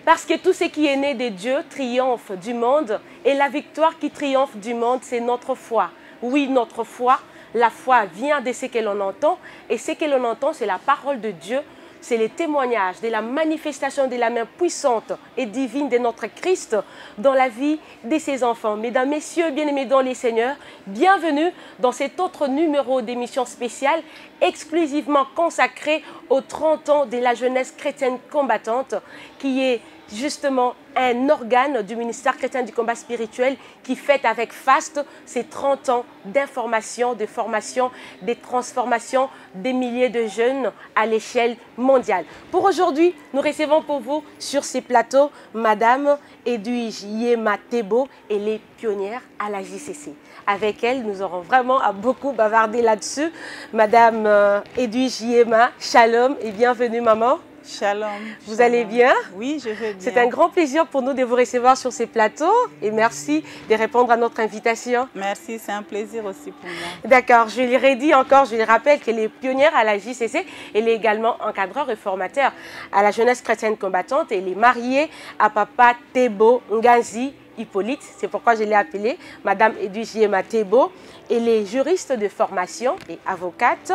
Parce que tout ce qui est né de Dieu triomphe du monde et la victoire qui triomphe du monde, c'est notre foi. Oui, notre foi. La foi vient de ce que l'on entend et ce que l'on entend, c'est la parole de Dieu. C'est les témoignages de la manifestation de la main puissante et divine de notre Christ dans la vie de ses enfants. Mesdames, Messieurs, bien-aimés dans les Seigneurs, bienvenue dans cet autre numéro d'émission spéciale exclusivement consacré aux 30 ans de la jeunesse chrétienne combattante qui est justement un organe du ministère chrétien du combat spirituel qui fête avec faste ses 30 ans d'information, de formation, de transformation des milliers de jeunes à l'échelle mondiale. Pour aujourd'hui, nous recevons pour vous sur ces plateaux Madame Edwige Yema Tebo, elle est pionnière à la JCC. Avec elle, nous aurons vraiment à beaucoup bavarder là-dessus. Madame Edwige Yema, shalom et bienvenue maman. Shalom. Vous allez bien? Oui, je vais bien. C'est un grand plaisir pour nous de vous recevoir sur ces plateaux et merci de répondre à notre invitation. Merci, c'est un plaisir aussi pour moi. D'accord, je lui redis encore, je lui rappelle qu'elle est pionnière à la JCC, elle est également encadreur et formateur à la jeunesse chrétienne combattante. Elle est mariée à papa Tebo Nganzi Hippolyte, c'est pourquoi je l'ai appelée Madame Edwige Yema Tebo. Elle est juriste de formation et avocate.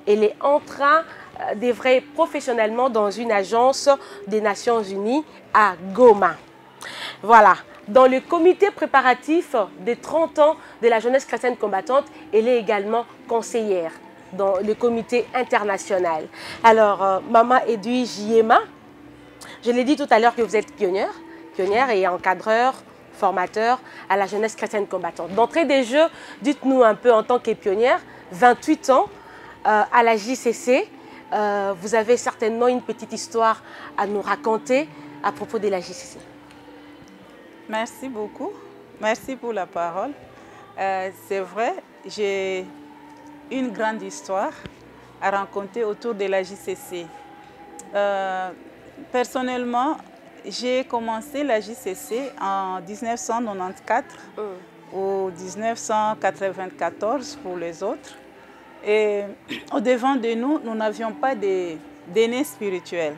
Elle est en train d'œuvrer professionnellement dans une agence des Nations Unies à Goma. Voilà, dans le comité préparatif des 30 ans de la jeunesse chrétienne combattante, elle est également conseillère dans le comité international. Alors, Maman Edwige Yema, je l'ai dit tout à l'heure que vous êtes pionnière et encadreur, formateur à la jeunesse chrétienne combattante. D'entrée des jeux, dites-nous un peu en tant que pionnière, 28 ans à la JCC, vous avez certainement une petite histoire à nous raconter à propos de la JCC. Merci beaucoup. Merci pour la parole. C'est vrai, j'ai une grande histoire à raconter autour de la JCC. Personnellement, j'ai commencé la JCC en 1994 ou 1994 pour les autres. Et au-devant de nous, nous n'avions pas d'aînés spirituels.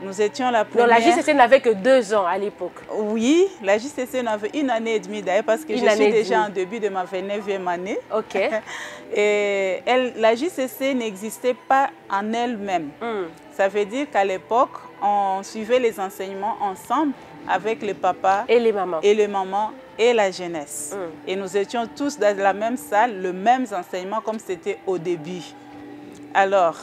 Nous étions la première... Donc la JCC n'avait que 2 ans à l'époque. Oui, la JCC n'avait 1 année et demie d'ailleurs parce que je suis déjà en début de ma 29e année. Ok. Et la JCC n'existait pas en elle-même. Ça veut dire qu'à l'époque, on suivait les enseignements ensemble avec les papas et les mamans et la jeunesse. Et nous étions tous dans la même salle, le même enseignement comme c'était au début. Alors,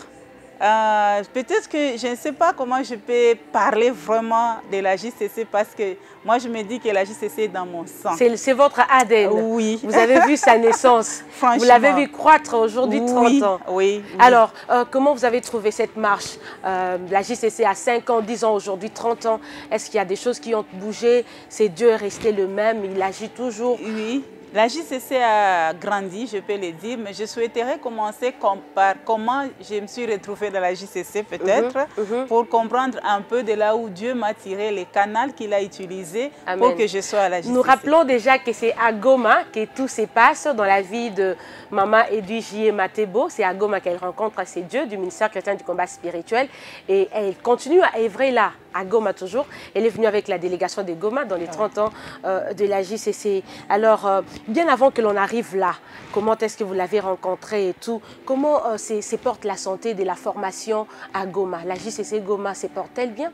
peut-être que je ne sais pas comment je peux parler vraiment de la JCC parce que moi je me dis que la JCC est dans mon sang. C'est votre ADN. Oui. Vous avez vu sa naissance. Vous l'avez vu croître aujourd'hui 30 ans. Oui. Alors, comment vous avez trouvé cette marche? La JCC a 5 ans, 10 ans, aujourd'hui 30 ans. Est-ce qu'il y a des choses qui ont bougé? C'est Dieu est resté le même, il agit toujours? Oui. La JCC a grandi, je peux le dire, mais je souhaiterais commencer par comment je me suis retrouvée dans la JCC peut-être, pour comprendre un peu de là où Dieu m'a tiré, les canaux qu'il a utilisés pour que je sois à la JCC. Nous rappelons déjà que c'est à Goma que tout se passe dans la vie de Maman Edwige Yema Tebo. C'est à Goma qu'elle rencontre ses dieux du ministère chrétien du combat spirituel et elle continue à œuvrer là, à Goma toujours. Elle est venue avec la délégation de Goma dans les 30 ans de la JCC. Alors, bien avant que l'on arrive là, comment est-ce que vous l'avez rencontré et tout? Comment se porte la santé de la formation à Goma? La JCC Goma se porte-t-elle bien?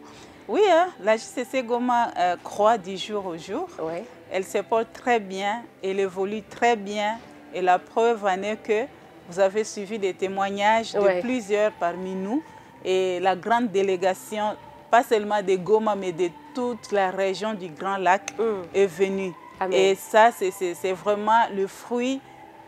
Oui, la JCC Goma croît du jour au jour. Oui. Elle se porte très bien, elle évolue très bien. Et la preuve en est que vous avez suivi des témoignages de plusieurs parmi nous. Et la grande délégation, pas seulement de Goma, mais de toute la région du Grand Lac est venue. Amen. Et ça, c'est vraiment le fruit,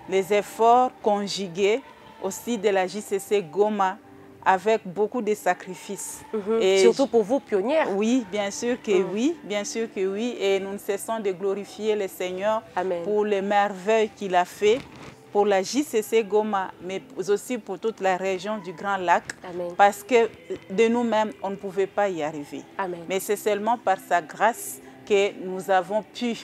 les efforts conjugués aussi de la JCC Goma avec beaucoup de sacrifices. Et surtout pour vous, pionnières. Oui, bien sûr que oui, bien sûr que oui. Et nous ne cessons de glorifier le Seigneur pour les merveilles qu'il a fait, pour la JCC Goma, mais aussi pour toute la région du Grand Lac. Parce que de nous-mêmes, on ne pouvait pas y arriver. Mais c'est seulement par sa grâce que nous avons pu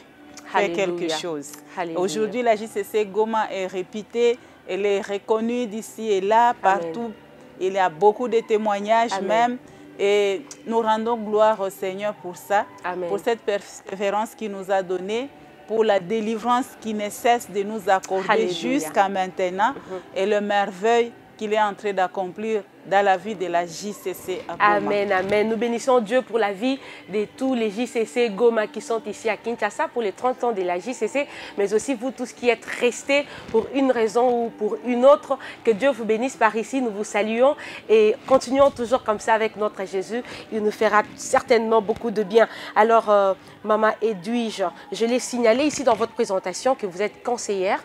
faire quelque chose. Aujourd'hui, la JCC Goma est réputée, elle est reconnue d'ici et là, partout. Il y a beaucoup de témoignages même. Et nous rendons gloire au Seigneur pour ça, pour cette persévérance qu'il nous a donnée, pour la délivrance qui ne cesse de nous accorder jusqu'à maintenant et le merveille qu'il est en train d'accomplir dans la vie de la JCC à Goma. Amen, amen. Nous bénissons Dieu pour la vie de tous les JCC Goma qui sont ici à Kinshasa pour les 30 ans de la JCC, mais aussi vous tous qui êtes restés pour une raison ou pour une autre. Que Dieu vous bénisse par ici. Nous vous saluons et continuons toujours comme ça avec notre Jésus. Il nous fera certainement beaucoup de bien. Alors, Maman Edwige, je l'ai signalé ici dans votre présentation que vous êtes conseillère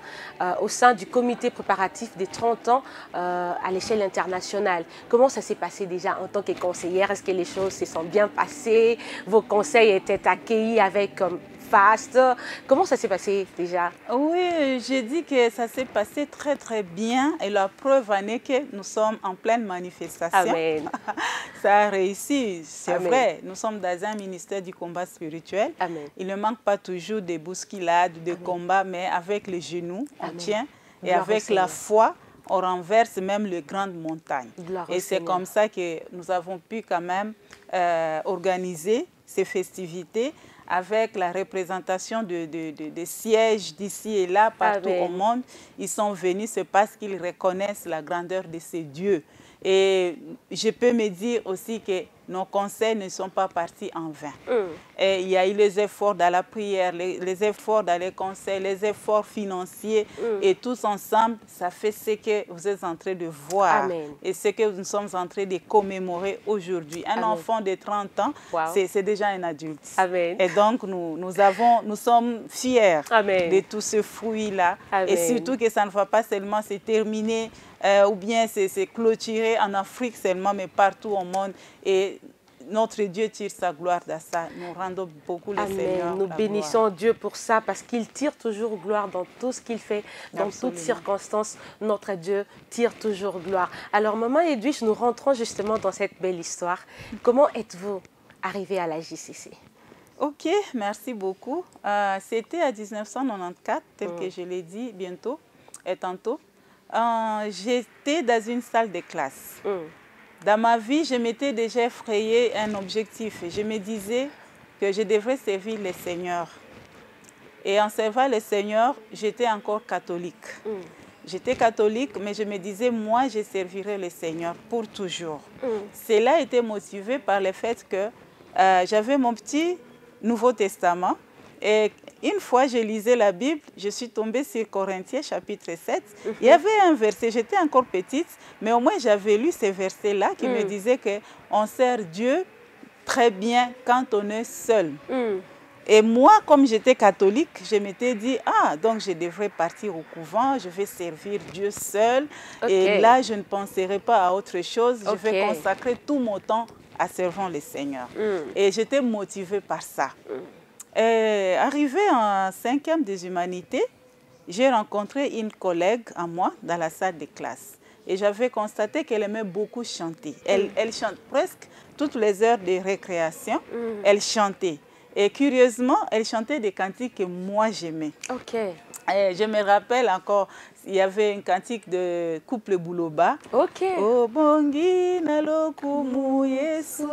au sein du comité préparatif des 30 ans à l'échelle internationale. Comment ça s'est passé déjà en tant que conseillère? Est-ce que les choses se sont bien passées? Vos conseils étaient accueillis avec faste? Comment ça s'est passé déjà? Oui, j'ai dit que ça s'est passé très très bien et la preuve en est que nous sommes en pleine manifestation. Amen. Ça a réussi, c'est vrai. Nous sommes dans un ministère du combat spirituel. Amen. Il ne manque pas toujours des bousculades, de combats, mais avec les genoux, on tient et avec la foi, on renverse même les grandes montagnes. Et c'est comme ça que nous avons pu quand même organiser ces festivités avec la représentation des sièges d'ici et là, partout au monde. Ils sont venus, c'est parce qu'ils reconnaissent la grandeur de ces dieux. Et je peux me dire aussi que nos conseils ne sont pas partis en vain. Et il y a eu les efforts dans la prière, les efforts dans les conseils, les efforts financiers. Et tous ensemble, ça fait ce que vous êtes en train de voir. Et ce que nous sommes en train de commémorer aujourd'hui. Un enfant de 30 ans, c'est déjà un adulte. Et donc, nous sommes fiers de tous ce fruit-là. Et surtout que ça ne va pas seulement se terminer ou bien c'est clôturé en Afrique seulement, mais partout au monde. Et notre Dieu tire sa gloire dans ça. Nous rendons beaucoup le Seigneur. Nous bénissons Dieu pour ça parce qu'il tire toujours gloire dans tout ce qu'il fait, dans toutes circonstances. Notre Dieu tire toujours gloire. Alors, Maman Edwige, nous rentrons justement dans cette belle histoire. Comment êtes-vous arrivée à la JCC? Ok, merci beaucoup. C'était en 1994, tel que je l'ai dit bientôt et tantôt. J'étais dans une salle de classe. Dans ma vie, je m'étais déjà effrayé un objectif. Je me disais que je devrais servir le Seigneur. Et en servant le Seigneur, j'étais encore catholique. J'étais catholique, mais je me disais, moi, je servirai le Seigneur pour toujours. Cela était motivé par le fait que j'avais mon petit Nouveau Testament. Et une fois, je lisais la Bible, je suis tombée sur Corinthiens chapitre 7. Il y avait un verset, j'étais encore petite, mais au moins j'avais lu ce verset-là qui me disait qu'on sert Dieu très bien quand on est seul. Et moi, comme j'étais catholique, je m'étais dit, ah, donc je devrais partir au couvent, je vais servir Dieu seul. Et là, je ne penserai pas à autre chose, je vais consacrer tout mon temps à servir le Seigneur. Et j'étais motivée par ça. Arrivée en 5e des humanités, j'ai rencontré une collègue à moi dans la salle de classe. Et j'avais constaté qu'elle aimait beaucoup chanter. Elle chante presque toutes les heures de récréation. Elle chantait. Et curieusement, elle chantait des cantiques que moi j'aimais. Je me rappelle encore, il y avait un cantique de couple Bouloba. Oh bongi nalokumu Yesu,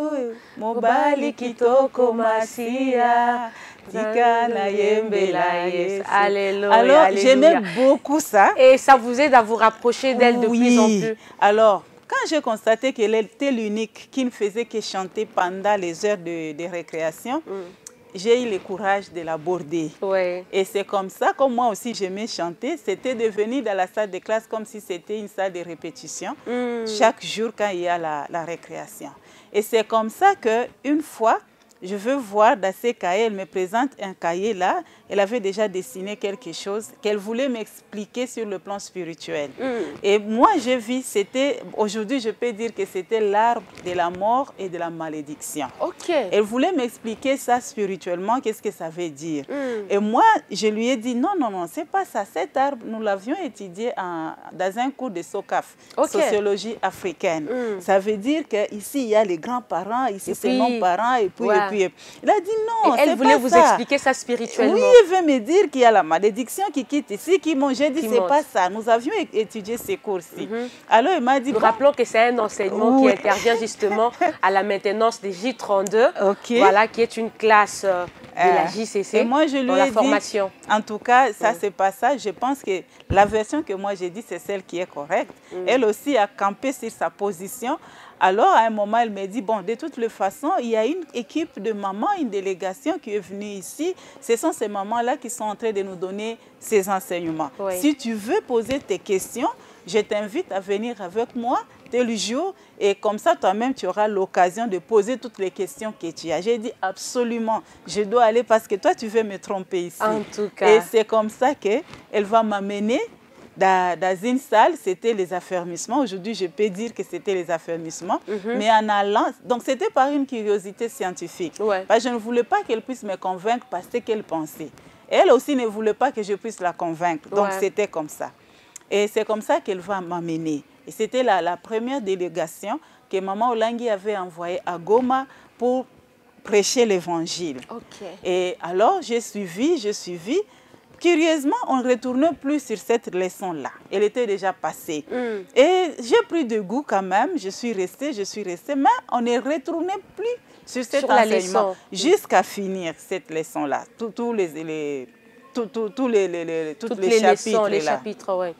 mobali kitoko masia, tika na yembela Yesu. Alléluia. Alors j'aimais beaucoup ça. Et ça vous aide à vous rapprocher d'elle de plus en plus. Alors, quand j'ai constaté qu'elle était l'unique qui ne faisait que chanter pendant les heures de récréation, j'ai eu le courage de l'aborder. Et c'est comme ça, comme moi aussi j'aimais chanter, c'était devenu dans la salle de classe comme si c'était une salle de répétition, chaque jour quand il y a la récréation. Et c'est comme ça qu'une fois, je veux voir dans ces cahiers, elle me présente un cahier là, elle avait déjà dessiné quelque chose qu'elle voulait m'expliquer sur le plan spirituel. Et moi, j'ai vu, aujourd'hui, je peux dire que c'était l'arbre de la mort et de la malédiction. Elle voulait m'expliquer ça spirituellement, qu'est-ce que ça veut dire. Et moi, je lui ai dit, non, non, non, c'est pas ça. Cet arbre, nous l'avions étudié dans un cours de SOCAF, sociologie africaine. Ça veut dire qu'ici, il y a les grands-parents, ici, c'est nos parents, et puis, il a dit non, elle voulait vous expliquer ça spirituellement. Oui, elle veut me dire qu'il y a la malédiction qui quitte ici, qui monte. J'ai dit, c'est pas ça. Nous avions étudié ces cours-ci. Alors, il m'a dit... Nous rappelons que c'est un enseignement qui intervient justement à la maintenance des J32, voilà, qui est une classe de la JCC. Et moi, je lui ai formation. Dit, en tout cas, ça, c'est pas ça. Je pense que la version que moi, j'ai dit, c'est celle qui est correcte. Elle aussi a campé sur sa position. Alors, à un moment, elle me dit, bon, de toutes les façons, il y a une équipe de mamans, une délégation qui est venue ici. Ce sont ces mamans-là qui sont en train de nous donner ces enseignements. Si tu veux poser tes questions, je t'invite à venir avec moi tel jour et comme ça, toi-même, tu auras l'occasion de poser toutes les questions que tu as. J'ai dit, absolument, je dois aller parce que toi, tu veux me tromper ici. En tout cas. Et c'est comme ça qu'elle va m'amener dans une salle, c'était les affermissements. Aujourd'hui, je peux dire que c'était les affermissements. Mais en allant, donc c'était par une curiosité scientifique. Parce que je ne voulais pas qu'elle puisse me convaincre parce qu'elle pensait. Elle aussi ne voulait pas que je puisse la convaincre. Donc c'était comme ça. Et c'est comme ça qu'elle va m'amener. Et c'était la première délégation que Maman Olangui avait envoyée à Goma pour prêcher l'évangile. Et alors, j'ai suivi. Curieusement, on ne retourne plus sur cette leçon-là. Elle était déjà passée. Et j'ai pris de goût quand même. Je suis restée. Mais on ne retourne plus sur cet enseignement jusqu'à finir cette leçon-là. Tous les chapitres.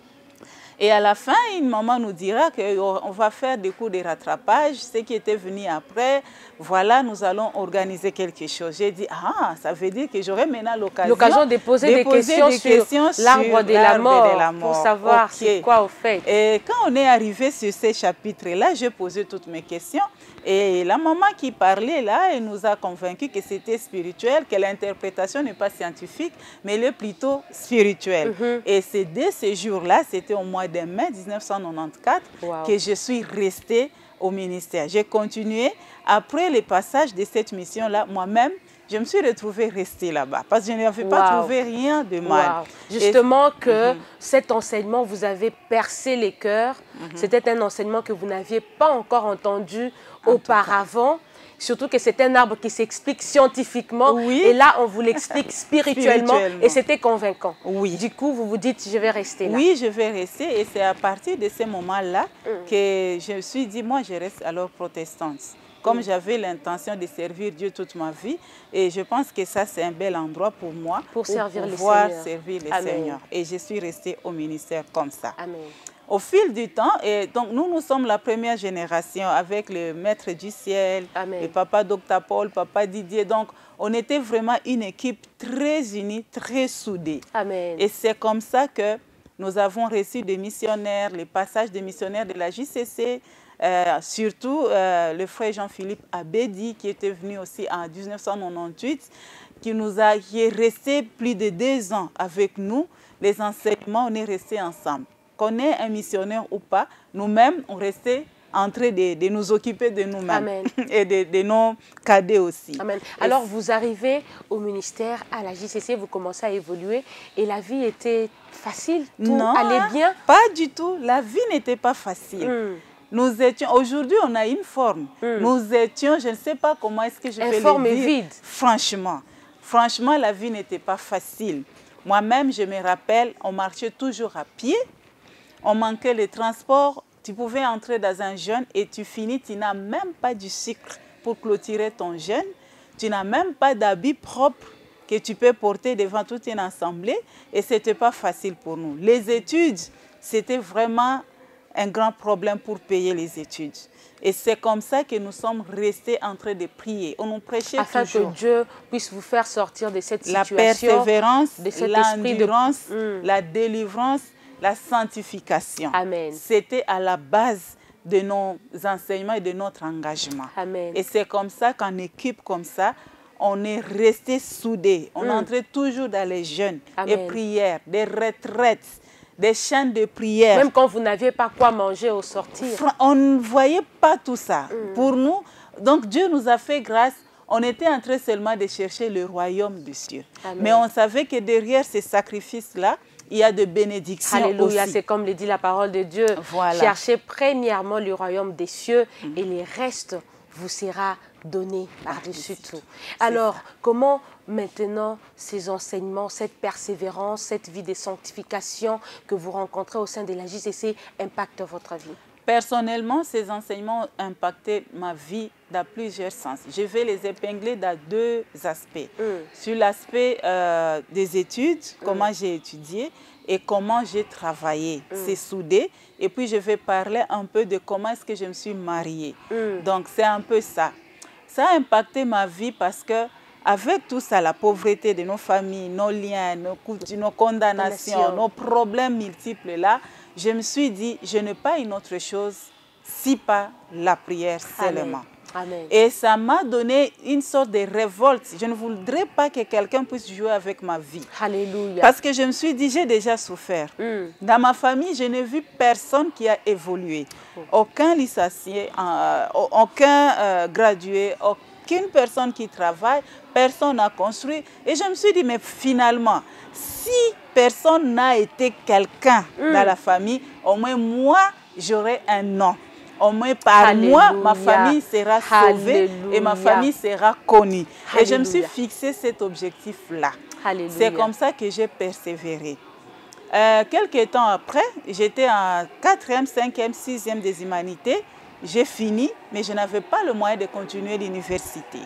Et à la fin, une maman nous dira qu'on va faire des cours de rattrapage. Ceux qui étaient venus après, voilà, nous allons organiser quelque chose. J'ai dit, ah, ça veut dire que j'aurai maintenant l'occasion de poser des questions sur l'arbre de la mort, pour savoir c'est quoi au fait. Et quand on est arrivé sur ces chapitres-là, j'ai posé toutes mes questions. Et la maman qui parlait là, elle nous a convaincus que c'était spirituel, que l'interprétation n'est pas scientifique, mais elle est plutôt spirituelle. Et c'est dès ce jour-là, c'était au mois de mai 1994, que je suis restée au ministère. J'ai continué. Après le passage de cette mission-là, moi-même, je me suis retrouvée restée là-bas parce que je n'avais pas trouvé rien de mal. Justement que cet enseignement, vous avez percé les cœurs. C'était un enseignement que vous n'aviez pas encore entendu auparavant. Surtout que c'est un arbre qui s'explique scientifiquement. Et là, on vous l'explique spirituellement. Et c'était convaincant. Du coup, vous vous dites, je vais rester là. Oui, je vais rester. Et c'est à partir de ce moment-là que je me suis dit, moi, je reste alors protestante. Comme j'avais l'intention de servir Dieu toute ma vie. Et je pense que ça, c'est un bel endroit pour moi. Pour servir le pouvoir Seigneur. Servir le Seigneur. Et je suis restée au ministère comme ça. Amen. Au fil du temps, et donc nous sommes la première génération avec le Maître du Ciel, le Papa Dr Paul, Papa Didier. Donc, on était vraiment une équipe très unie, très soudée. Amen. Et c'est comme ça que nous avons reçu des missionnaires, les passages des missionnaires de la JCC, surtout le frère Jean-Philippe Abedi, qui était venu aussi en 1998, qui est resté plus de 2 ans avec nous. Les enseignements, on est restés ensemble. Qu'on ait un missionnaire ou pas, nous-mêmes, on restait en train de nous occuper de nous-mêmes et de nos cadets aussi. Amen. Alors, vous arrivez au ministère, à la JCC, vous commencez à évoluer et la vie était facile? Tout allait bien? Pas du tout. La vie n'était pas facile. Nous étions, aujourd'hui, on a une forme. Nous étions, je ne sais pas comment est-ce que je peux le dire. Vide. Franchement, la vie n'était pas facile. Moi-même, je me rappelle, on marchait toujours à pied. On manquait le transport, tu pouvais entrer dans un jeûne et tu finis, tu n'as même pas du sucre pour clôturer ton jeûne. Tu n'as même pas d'habits propres que tu peux porter devant toute une assemblée et ce n'était pas facile pour nous. Les études, c'était vraiment un grand problème pour payer les études. Et c'est comme ça que nous sommes restés en train de prier. On nous prêchait afin toujours. Que Dieu puisse vous faire sortir de cette situation. La persévérance, l'endurance, la délivrance, la sanctification. C'était à la base de nos enseignements et de notre engagement. Amen. Et c'est comme ça qu'en équipe comme ça, on est resté soudés. On entrait toujours dans les jeûnes, les prières, des retraites, des chants de prière. Même quand vous n'aviez pas quoi manger au sortir. On ne voyait pas tout ça. Pour nous, donc Dieu nous a fait grâce. On était en train seulement de chercher le royaume des cieux. Mais on savait que derrière ces sacrifices-là, il y a de bénédictions. Alléluia, c'est comme le dit la parole de Dieu. Voilà. Cherchez premièrement le royaume des cieux et le reste vous sera donné par-dessus tout. Alors, comment maintenant ces enseignements, cette persévérance, cette vie de sanctification que vous rencontrez au sein de la JCC impactent votre vie? Personnellement, ces enseignements ont impacté ma vie dans plusieurs sens. Je vais les épingler dans deux aspects. Sur l'aspect des études, comment j'ai étudié et comment j'ai travaillé. C'est soudé. Et puis, je vais parler un peu de comment est-ce que je me suis mariée. Donc, c'est un peu ça. Ça a impacté ma vie parce que avec tout ça, la pauvreté de nos familles, nos liens, nos condamnations, nos problèmes multiples là, je me suis dit, je n'ai pas une autre chose, si pas la prière seulement. Amen. Et ça m'a donné une sorte de révolte. Je ne voudrais pas que quelqu'un puisse jouer avec ma vie. Alléluia. Parce que je me suis dit, j'ai déjà souffert. Dans ma famille, je n'ai vu personne qui a évolué. Aucun licencié, aucun gradué, aucune personne qui travaille, personne n'a construit. Et je me suis dit, mais finalement, si personne n'a été quelqu'un dans la famille, au moins moi, j'aurai un nom. Au moins par moi, ma famille sera sauvée et ma famille sera connue. Et je me suis fixé cet objectif-là. C'est comme ça que j'ai persévéré. Quelques temps après, j'étais en 4e, 5e, 6e des humanités. J'ai fini, mais je n'avais pas le moyen de continuer l'université.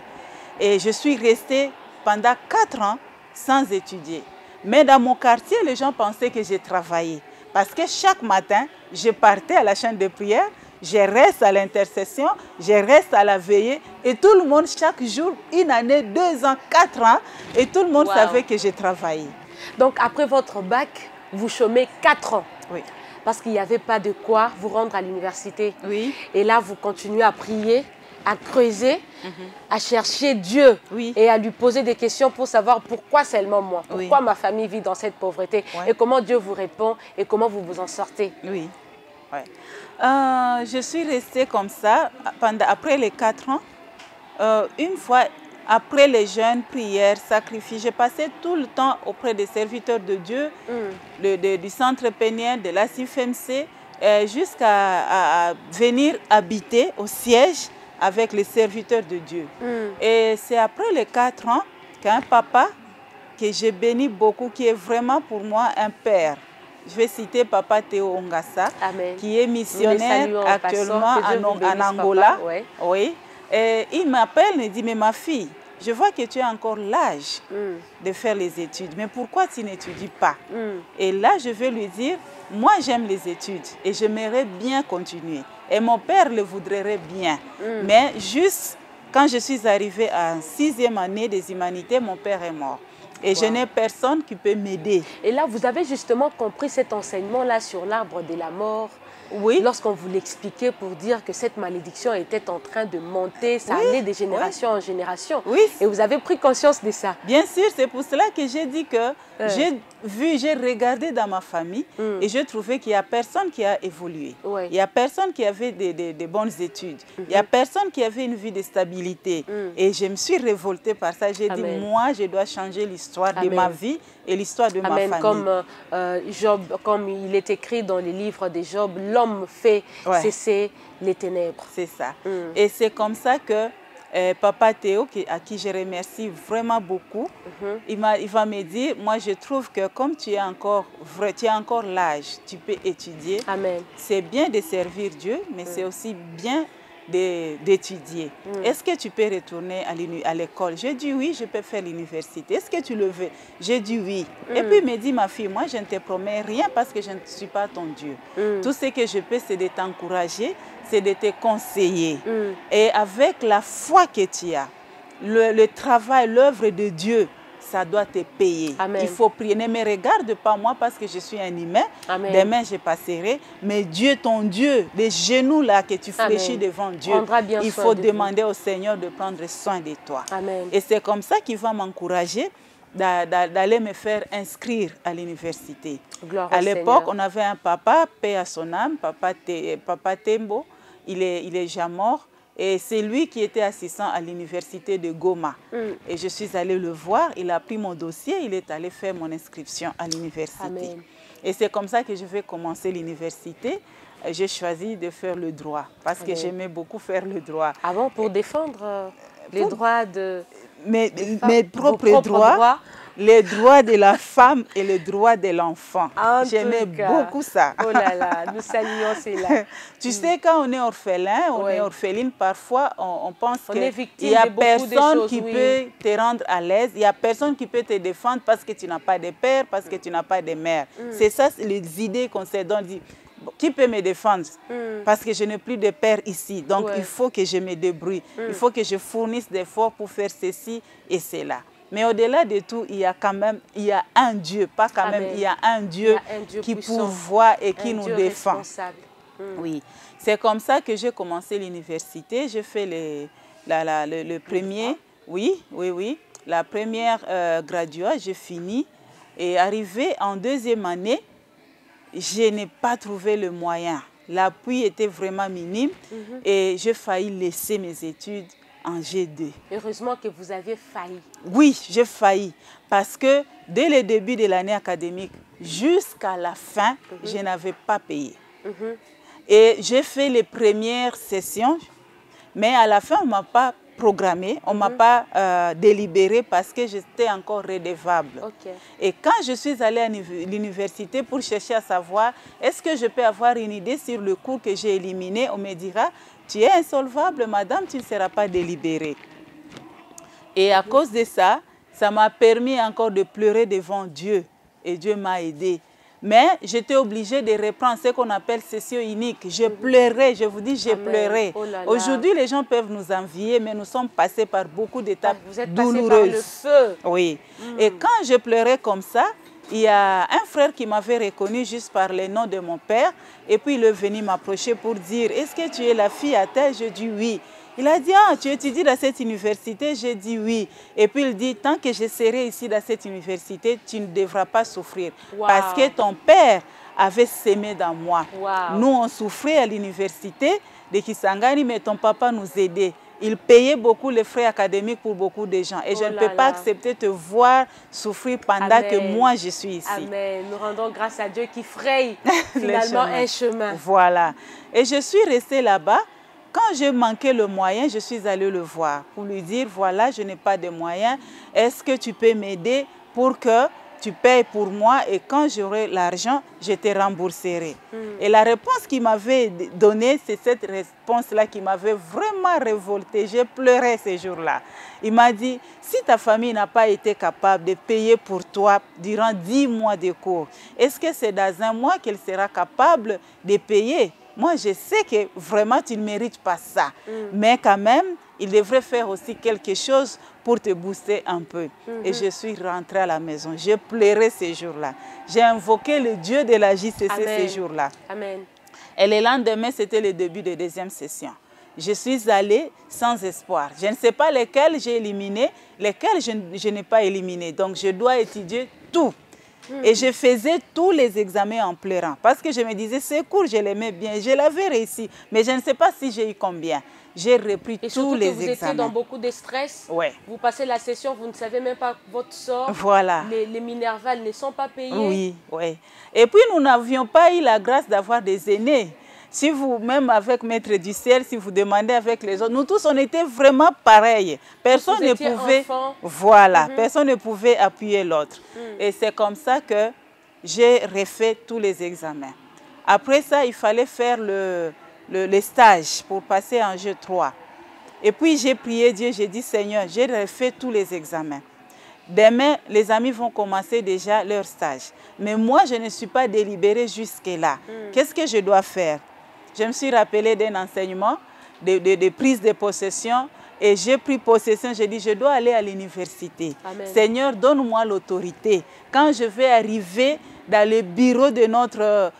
Et je suis restée pendant 4 ans sans étudier. Mais dans mon quartier, les gens pensaient que j'ai travaillé. Parce que chaque matin, je partais à la chaîne de prière, je reste à l'intercession, je reste à la veillée. Et tout le monde, chaque jour, 1 année, 2 ans, 4 ans, et tout le monde savait que j'ai travaillé. Donc après votre bac, vous chômez 4 ans. Oui. Parce qu'il n'y avait pas de quoi vous rendre à l'université. Oui. Et là, vous continuez à prier, à creuser, à chercher Dieu et à lui poser des questions pour savoir pourquoi seulement moi, pourquoi ma famille vit dans cette pauvreté et comment Dieu vous répond et comment vous vous en sortez. Oui. Ouais. Je suis restée comme ça après les 4 ans. Une fois, après les jeûnes, prières, sacrifices, j'ai passé tout le temps auprès des serviteurs de Dieu, du centre pénien, de la CIFMC, jusqu'à venir habiter au siège avec les serviteurs de Dieu. Et c'est après les 4 ans qu'un papa que j'ai béni beaucoup, qui est vraiment pour moi un père. Je vais citer Papa Théo Ongassa, qui est missionnaire actuellement en Angola. Oui. Et il m'appelle et dit, mais ma fille, je vois que tu as encore l'âge de faire les études, mais pourquoi tu n'étudies pas? Et là, je vais lui dire, moi j'aime les études et j'aimerais bien continuer. Et mon père le voudrait bien. Mais juste quand je suis arrivée en 6e année des humanités, mon père est mort. Et je n'ai personne qui peut m'aider. Et là, vous avez justement compris cet enseignement-là sur l'arbre de la mort. Oui. Lorsqu'on vous l'expliquait pour dire que cette malédiction était en train de monter, ça allait de génération en génération. Oui. Et vous avez pris conscience de ça. Bien sûr, c'est pour cela que j'ai dit que j'ai regardé dans ma famille et j'ai trouvé qu'il n'y a personne qui a évolué. Il n'y a personne qui avait des bonnes études. Il n'y a personne qui avait une vie de stabilité. Et je me suis révoltée par ça. J'ai dit, moi, je dois changer l'histoire de ma vie et l'histoire de ma famille. Comme Job, comme il est écrit dans les livres de Job, l'homme fait cesser les ténèbres. C'est ça. Et c'est comme ça que Papa Théo, à qui je remercie vraiment beaucoup, il va me dire, moi je trouve que comme tu as encore l'âge, tu peux étudier. C'est bien de servir Dieu, mais c'est aussi bien d'étudier. Est-ce que tu peux retourner à l'école? J'ai dit oui, je peux faire l'université. Est-ce que tu le veux? J'ai dit oui. Et puis il me dit, ma fille, moi je ne te promets rien parce que je ne suis pas ton Dieu. Tout ce que je peux, c'est de t'encourager, c'est de te conseiller. Et avec la foi que tu as, le travail, l'œuvre de Dieu, ça doit te payer. Amen. Il faut prier. Ne me regarde pas moi parce que je suis un humain. Amen. Demain, je passerai. Mais Dieu, ton Dieu, les genoux là que tu fléchis devant Dieu, il faut demander au Seigneur de prendre soin de toi. Amen. Et c'est comme ça qu'il va m'encourager d'aller me faire inscrire à l'université. À l'époque, on avait un papa, paix à son âme, papa Tembo, il est déjà mort. Et c'est lui qui était assistant à l'université de Goma. Et je suis allée le voir, il a pris mon dossier, il est allé faire mon inscription à l'université. Et c'est comme ça que je vais commencer l'université. J'ai choisi de faire le droit, parce que j'aimais beaucoup faire le droit. Avant, pour défendre les droits de... Mes propres droits, les droits de la femme et les droits de l'enfant. J'aimais beaucoup ça. Oh là là, nous saluons cela. Tu sais, quand on est orphelin, on est orpheline, parfois on pense qu'il n'y a personne qui peut te rendre à l'aise, il n'y a personne qui peut te défendre parce que tu n'as pas de père, parce que tu n'as pas de mère. C'est ça les idées qu'on se donne. Qui peut me défendre? Parce que je n'ai plus de père ici. Donc, il faut que je me débrouille. Il faut que je fournisse des efforts pour faire ceci et cela. Mais au-delà de tout, il y a quand même, il y a un Dieu, pas quand même, il y a un Dieu qui pourvoit et qui nous défend. Oui, c'est comme ça que j'ai commencé l'université. J'ai fait le premier, la première graduat, j'ai fini. Et arrivé en deuxième année, je n'ai pas trouvé le moyen. L'appui était vraiment minime et j'ai failli laisser mes études en G2. Heureusement que vous avez failli. Oui, j'ai failli parce que dès le début de l'année académique jusqu'à la fin, je n'avais pas payé. Et j'ai fait les premières sessions, mais à la fin, on ne m'a pas programmé, on ne m'a pas délibéré parce que j'étais encore redevable. Et quand je suis allée à l'université pour chercher à savoir est-ce que je peux avoir une idée sur le cours que j'ai éliminé, on me dira tu es insolvable, madame, tu ne seras pas délibérée. Et à cause de ça, ça m'a permis encore de pleurer devant Dieu. Et Dieu m'a aidée. Mais j'étais obligée de reprendre ce qu'on appelle session unique. Je pleurais, je vous dis, j'ai pleuré. Aujourd'hui, les gens peuvent nous envier, mais nous sommes passés par beaucoup d'étapes douloureuses. Par le feu. Oui. Et quand je pleurais comme ça, il y a un frère qui m'avait reconnu juste par le nom de mon père. Et puis il est venu m'approcher pour dire, est-ce que tu es la fille à tel? Je dis oui. Il a dit, ah, tu étudies dans cette université? J'ai dit oui. Et puis il dit, tant que je serai ici dans cette université, tu ne devras pas souffrir. Parce que ton père avait sémé dans moi. Nous, on souffrait à l'université de Kisangani, mais ton papa nous aidait. Il payait beaucoup les frais académiques pour beaucoup de gens. Et je ne peux pas accepter de te voir souffrir pendant que moi, je suis ici. Amen. Nous rendons grâce à Dieu qui fraye finalement un chemin. Voilà. Et je suis restée là-bas. Quand je manquais le moyen, je suis allée le voir pour lui dire, voilà, je n'ai pas de moyens. Est-ce que tu peux m'aider pour que tu payes pour moi et quand j'aurai l'argent, je te rembourserai. Et la réponse qu'il m'avait donnée, c'est cette réponse-là qui m'avait vraiment révoltée. J'ai pleuré ces jours-là. Il m'a dit, si ta famille n'a pas été capable de payer pour toi durant 10 mois de cours, est-ce que c'est dans un mois qu'elle sera capable de payer? Moi, je sais que vraiment, tu ne mérites pas ça. Mais quand même, il devrait faire aussi quelque chose pour te booster un peu. Et je suis rentrée à la maison. J'ai pleuré ces jours-là. J'ai invoqué le Dieu de la JCC ces jours-là. Et le lendemain, c'était le début de la deuxième session. Je suis allée sans espoir. Je ne sais pas lesquels j'ai éliminé, lesquels je n'ai pas éliminé. Donc, je dois étudier tout. Et je faisais tous les examens en pleurant. Parce que je me disais, ce cours, je l'aimais bien. Je l'avais réussi. Mais je ne sais pas si j'ai eu combien. J'ai repris tous les examens. Vous étiez dans beaucoup de stress. Vous passez la session, vous ne savez même pas votre sort. Voilà. Les minervales ne sont pas payées. Oui, oui. Et puis, nous n'avions pas eu la grâce d'avoir des aînés. Si vous, même avec Maître du ciel, si vous demandez avec les autres, nous tous, on était vraiment pareils. Personne ne pouvait, personne ne pouvait appuyer l'autre. Et c'est comme ça que j'ai refait tous les examens. Après ça, il fallait faire le stage pour passer en G3. Et puis, j'ai prié Dieu, j'ai dit, Seigneur, j'ai refait tous les examens. Demain, les amis vont commencer déjà leur stage. Mais moi, je ne suis pas délibérée jusque-là. Qu'est-ce que je dois faire? Je me suis rappelé d'un enseignement de prise de possession Et j'ai pris possession, j'ai dit, je dois aller à l'université. Seigneur, donne-moi l'autorité. Quand je vais arriver dans le bureau de notre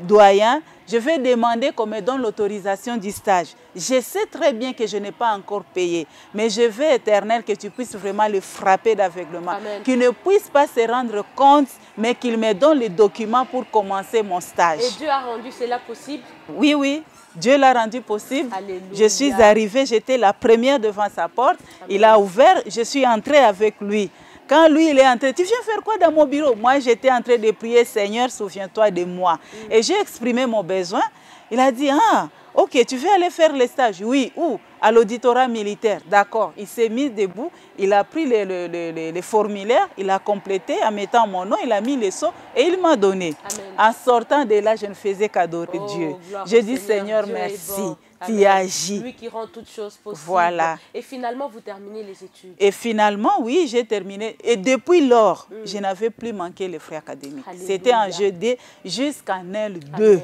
doyen, je vais demander qu'on me donne l'autorisation du stage. Je sais très bien que je n'ai pas encore payé, mais je veux, Éternel, que tu puisses vraiment le frapper d'aveuglement. Qu'il ne puisse pas se rendre compte, mais qu'il me donne les documents pour commencer mon stage. Et Dieu a rendu cela possible? Oui, oui. Dieu l'a rendu possible. Alléluia. Je suis arrivée, j'étais la première devant sa porte. Amen. Il a ouvert, je suis entrée avec lui. Quand lui, il est entré, tu viens faire quoi dans mon bureau? Moi, j'étais en train de prier, Seigneur, souviens-toi de moi. Et j'ai exprimé mon besoin. Il a dit, ah, ok, tu veux aller faire le stage? Oui, où? À l'auditorat militaire. D'accord. Il s'est mis debout, il a pris les formulaires, il a complété en mettant mon nom, il a mis les sceaux et il m'a donné. Amen. En sortant de là, je ne faisais qu'adorer Dieu. J'ai dit, Seigneur, Dieu merci. Tu agis. Lui qui rend toutes choses possibles. Voilà. Et finalement, vous terminez les études. Et finalement, oui, j'ai terminé. Et depuis lors, je n'avais plus manqué les frais académiques. C'était en jeudi jusqu'en L2.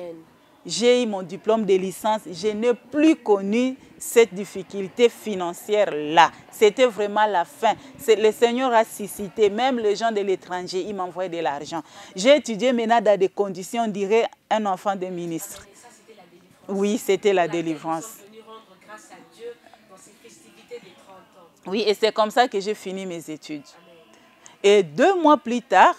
J'ai eu mon diplôme de licence. Je n'ai plus connu cette difficulté financière-là. C'était vraiment la fin. Le Seigneur a suscité, même les gens de l'étranger, ils m'envoyaient de l'argent. J'ai étudié maintenant dans des conditions, on dirait, un enfant de ministre. Oui, c'était la délivrance. Oui, et c'est comme ça que j'ai fini mes études. Et 2 mois plus tard,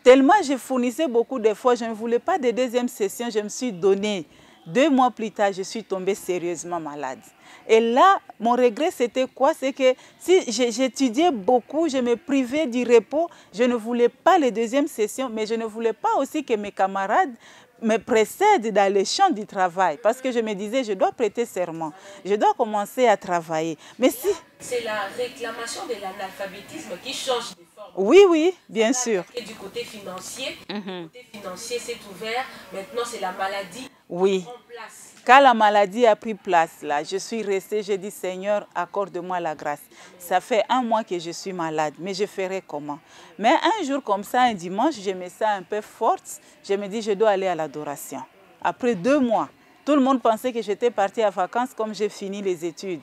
tellement je fournissais beaucoup d'efforts, je ne voulais pas de deuxième session, je me suis donnée. 2 mois plus tard, je suis tombée sérieusement malade. Et là, mon regret, c'était quoi? C'est que si j'étudiais beaucoup, je me privais du repos, je ne voulais pas les deuxièmes sessions, mais je ne voulais pas aussi que mes camarades me précèdent dans le champ du travail. Parce que je me disais, je dois prêter serment, je dois commencer à travailler. Mais si... C'est la réclamation de l'analphabétisme qui change de forme. Oui, oui, bien sûr. Et du côté financier, le côté financier s'est ouvert. Maintenant, c'est la maladie qui prend place. Quand la maladie a pris place, là, je suis restée, j'ai dit, Seigneur, accorde-moi la grâce. Ça fait 1 mois que je suis malade, mais je ferai comment? Mais un jour comme ça, un dimanche, je me sens un peu forte. Je me dis, je dois aller à l'adoration. Après 2 mois, tout le monde pensait que j'étais partie en vacances comme j'ai fini les études.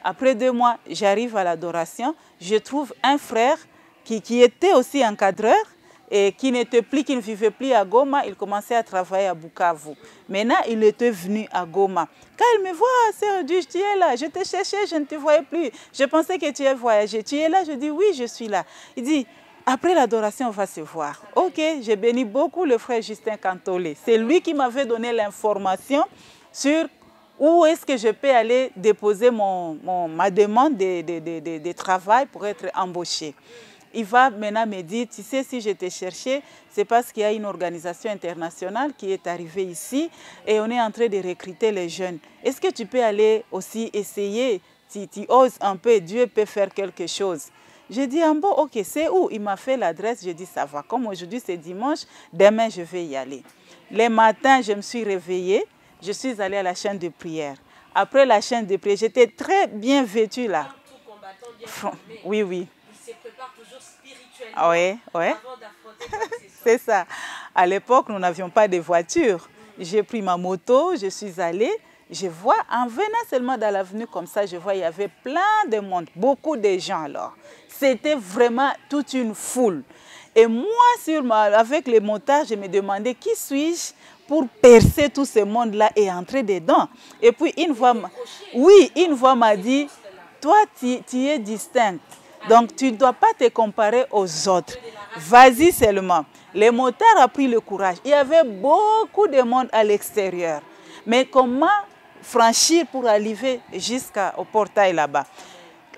Après 2 mois, j'arrive à l'adoration. Je trouve un frère qui était aussi encadreur, et qui n'était plus, qui ne vivait plus à Goma, il commençait à travailler à Bukavu. Maintenant, il était venu à Goma. Quand il me voit, Sœur Duche, tu es là, je te cherchais, je ne te voyais plus. Je pensais que tu es voyagé. Tu es là? Je dis, oui, je suis là. Il dit, après l'adoration, on va se voir. Ok, j'ai béni beaucoup le frère Justin Cantolé. C'est lui qui m'avait donné l'information sur où est-ce que je peux aller déposer ma demande de travail pour être embauché. Il va maintenant me dire, tu sais, si je t'ai cherché, c'est parce qu'il y a une organisation internationale qui est arrivée ici et on est en train de recruter les jeunes. Est-ce que tu peux aller aussi essayer? Tu oses un peu, Dieu peut faire quelque chose. J'ai dit, bon, ok, c'est où? Il m'a fait l'adresse, j'ai dit, ça va. Comme aujourd'hui c'est dimanche, demain je vais y aller. Le matin, je me suis réveillée, je suis allée à la chaîne de prière. Après la chaîne de prière, j'étais très bien vêtue là. Oui, oui. Se prépare toujours spirituellement. Oui, oui. Avant d'affronter. C'est ça. À l'époque, nous n'avions pas de voiture. J'ai pris ma moto, je suis allée. Je vois, en venant seulement dans l'avenue comme ça, je vois il y avait plein de monde, beaucoup de gens alors. C'était vraiment toute une foule. Et moi, avec les motards, je me demandais qui suis-je pour percer tout ce monde-là et entrer dedans. Et puis une voix m'a dit, toi, tu es distincte. Donc, tu ne dois pas te comparer aux autres. Vas-y seulement. Les motards ont pris le courage. Il y avait beaucoup de monde à l'extérieur. Mais comment franchir pour arriver jusqu'au portail là-bas?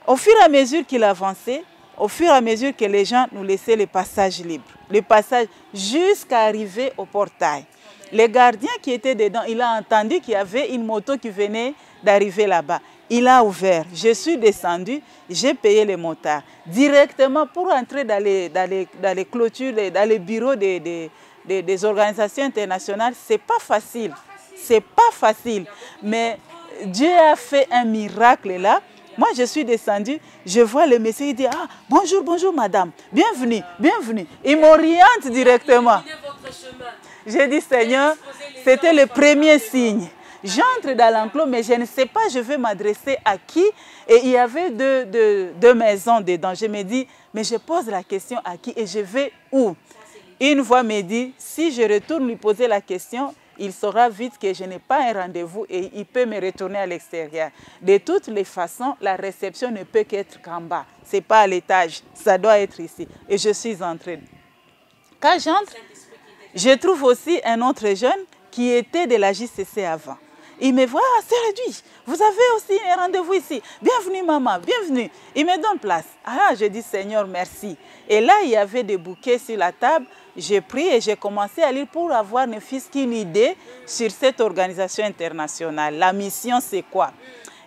Au fur et à mesure qu'il avançait, au fur et à mesure que les gens nous laissaient le passage libre, le passage jusqu'à arriver au portail. Le gardien qui était dedans, il a entendu qu'il y avait une moto qui venait d'arriver là-bas. Il a ouvert, je suis descendue, j'ai payé les motards. Directement pour entrer dans les clôtures, dans les bureaux des organisations internationales, ce n'est pas facile. C'est pas facile. Mais Dieu a fait un miracle là. Moi, je suis descendue, je vois le monsieur, il dit, ah, bonjour, bonjour madame, bienvenue, bienvenue. Il m'oriente directement. J'ai dit, Seigneur, c'était le premier signe. J'entre dans l'enclos, mais je ne sais pas, je vais m'adresser à qui. Et il y avait deux maisons dedans. Je me dis, mais je pose la question à qui et je vais où? Une voix me dit, si je retourne lui poser la question, il saura vite que je n'ai pas un rendez-vous et il peut me retourner à l'extérieur. De toutes les façons, la réception ne peut qu'être qu'en bas. Ce n'est pas à l'étage, ça doit être ici. Et je suis entrée. Quand j'entre, je trouve aussi un autre jeune qui était de la JCC avant. Il me voit, ah, c'est réduit, vous avez aussi un rendez-vous ici. Bienvenue maman, bienvenue. Il me donne place. Ah, je dis Seigneur, merci. Et là, il y avait des bouquets sur la table. J'ai pris et j'ai commencé à lire pour avoir ne fût-ce qu'une idée sur cette organisation internationale. La mission, c'est quoi?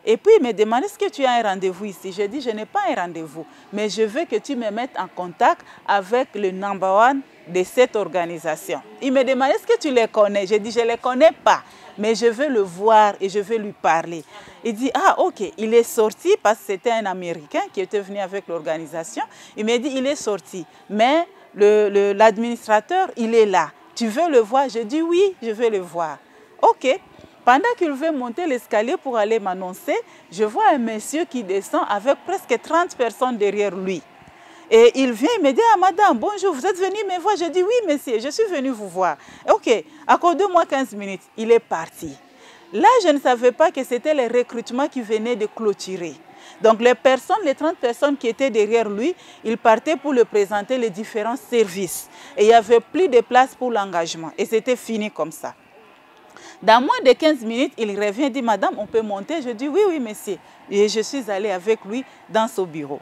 Et puis, il me demande, est-ce que tu as un rendez-vous ici? Je dis, je n'ai pas un rendez-vous, mais je veux que tu me mettes en contact avec le number one de cette organisation. Il me demande, est-ce que tu les connais? Je dis, je ne les connais pas, mais je veux le voir et je veux lui parler. Il dit, ah, ok, il est sorti parce que c'était un Américain qui était venu avec l'organisation. Il m'a dit, il est sorti, mais l'administrateur, il est là. Tu veux le voir? Je dis, oui, je veux le voir. Ok. Pendant qu'il veut monter l'escalier pour aller m'annoncer, je vois un monsieur qui descend avec presque 30 personnes derrière lui. Et il vient, il me dit, ah madame, bonjour, vous êtes venu me voir? Je dis, oui monsieur, je suis venu vous voir. Ok, accordez-moi 15 minutes. Il est parti. Là, je ne savais pas que c'était le recrutement qui venait de clôturer. Donc les 30 personnes qui étaient derrière lui, il partait pour le présenter les différents services. Et il n'y avait plus de place pour l'engagement. Et c'était fini comme ça. Dans moins de 15 minutes, il revient et dit, madame, on peut monter? Je dis, oui, oui, monsieur. Et je suis allée avec lui dans son bureau.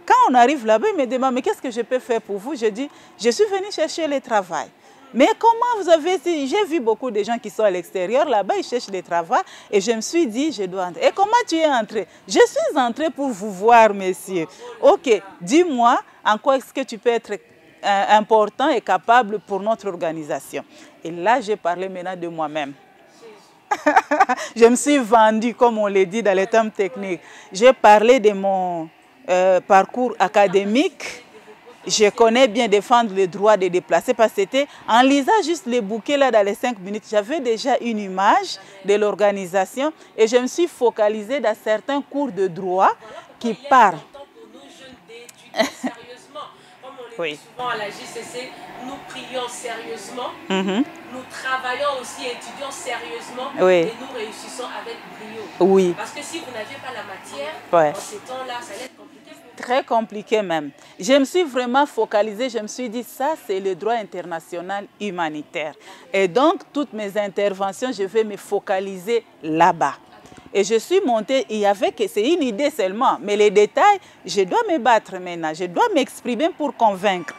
Quand on arrive là-bas, il me demande, mais qu'est-ce que je peux faire pour vous? Je dis, je suis venue chercher le travail. Mais comment vous avez... J'ai vu beaucoup de gens qui sont à l'extérieur, là-bas, ils cherchent le travail. Et je me suis dit, je dois entrer. Et comment tu es entré? Je suis entrée pour vous voir, monsieur. Ok, dis-moi, en quoi est-ce que tu peux être important et capable pour notre organisation? Et là, j'ai parlé maintenant de moi-même. Je me suis vendue, comme on le dit dans les termes techniques. J'ai parlé de mon parcours académique. Je connais bien défendre le droit de déplacer parce que c'était en lisant juste les bouquets là dans les 5 minutes, j'avais déjà une image de l'organisation et je me suis focalisée dans certains cours de droit qui parlent. Oui. Souvent à la JCC, nous prions sérieusement, nous travaillons aussi, étudions sérieusement et nous réussissons avec brio. Oui. Parce que si vous n'aviez pas la matière, en ces temps-là, ça allait être compliqué. Très compliqué même. Je me suis vraiment focalisée, je me suis dit, ça c'est le droit international humanitaire. Et donc, toutes mes interventions, je vais me focaliser là-bas. Et je suis montée, il y avait que c'est une idée seulement, mais les détails, je dois me battre maintenant, je dois m'exprimer pour convaincre.